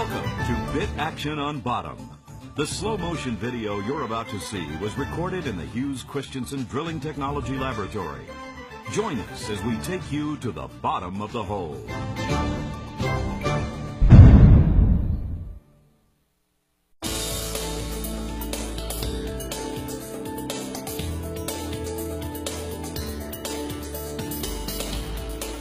Welcome to Bit Action on Bottom. The slow motion video you're about to see was recorded in the Hughes Christensen Drilling Technology Laboratory. Join us as we take you to the bottom of the hole.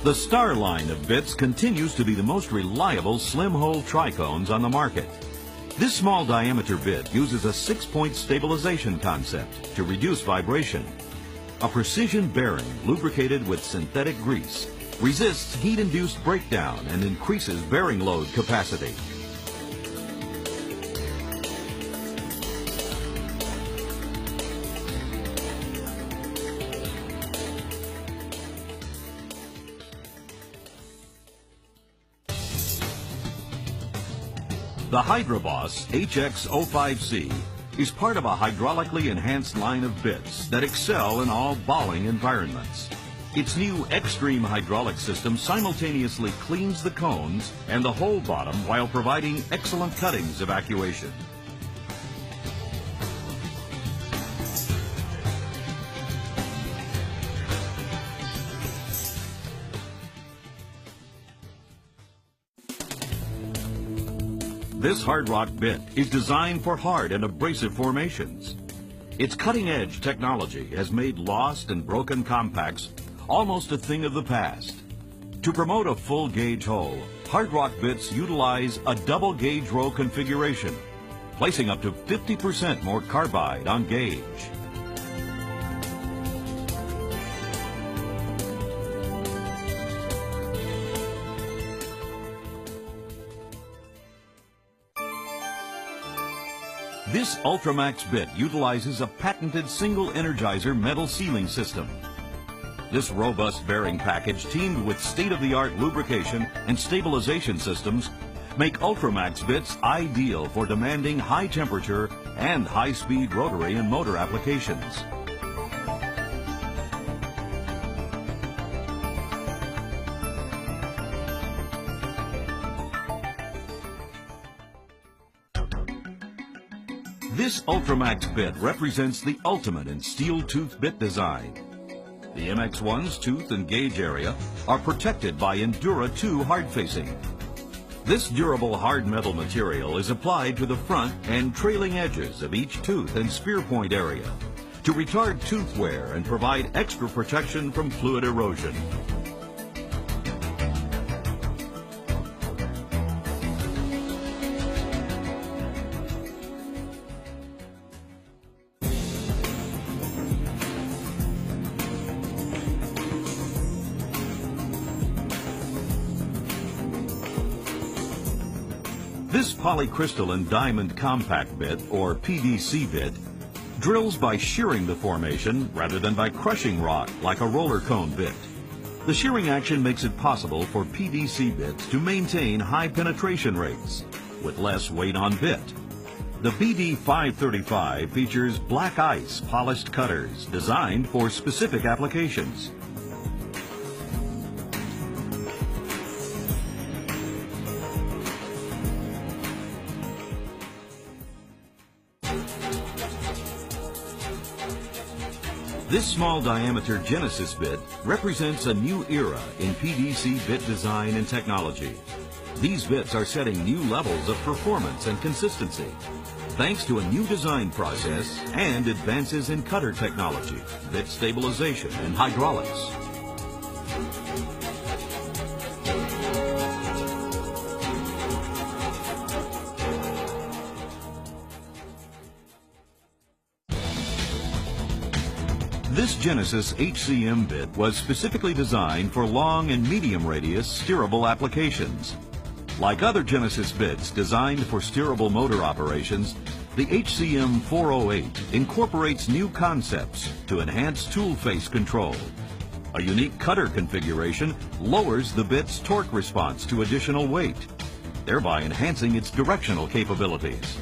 The Star line of bits continues to be the most reliable slim hole tricones on the market. This small diameter bit uses a 6-point stabilization concept to reduce vibration. A precision bearing lubricated with synthetic grease resists heat-induced breakdown and increases bearing load capacity. The HydroBoss HX05C is part of a hydraulically enhanced line of bits that excel in all balling environments. Its new Extreme hydraulic system simultaneously cleans the cones and the hole bottom while providing excellent cuttings evacuation. This hard rock bit is designed for hard and abrasive formations. Its cutting-edge technology has made lost and broken compacts almost a thing of the past. To promote a full gauge hole, hard rock bits utilize a double gauge row configuration, placing up to 50% more carbide on gauge. This Ultramax bit utilizes a patented single energizer metal sealing system. This robust bearing package, teamed with state-of-the-art lubrication and stabilization systems, make Ultramax bits ideal for demanding high temperature and high-speed rotary and motor applications. This Ultramax bit represents the ultimate in steel tooth bit design. The MX1's tooth and gauge area are protected by Endura 2 hard facing. This durable hard metal material is applied to the front and trailing edges of each tooth and spear point area to retard tooth wear and provide extra protection from fluid erosion. This polycrystalline diamond compact bit, or PDC bit, drills by shearing the formation rather than by crushing rock like a roller cone bit. The shearing action makes it possible for PDC bits to maintain high penetration rates with less weight on bit. The BD535 features black ice polished cutters designed for specific applications. This small diameter Genesis bit represents a new era in PDC bit design and technology. These bits are setting new levels of performance and consistency, thanks to a new design process and advances in cutter technology, bit stabilization, and hydraulics. This Genesis HCM bit was specifically designed for long and medium radius steerable applications. Like other Genesis bits designed for steerable motor operations, the HCM 408 incorporates new concepts to enhance tool face control. A unique cutter configuration lowers the bit's torque response to additional weight, thereby enhancing its directional capabilities.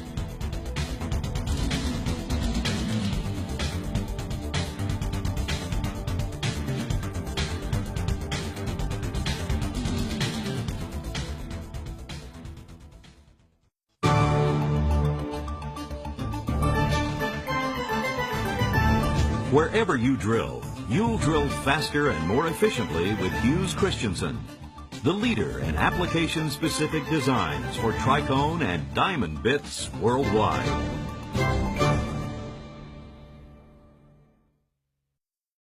Wherever you drill, you'll drill faster and more efficiently with Hughes Christensen, the leader in application-specific designs for tricone and diamond bits worldwide.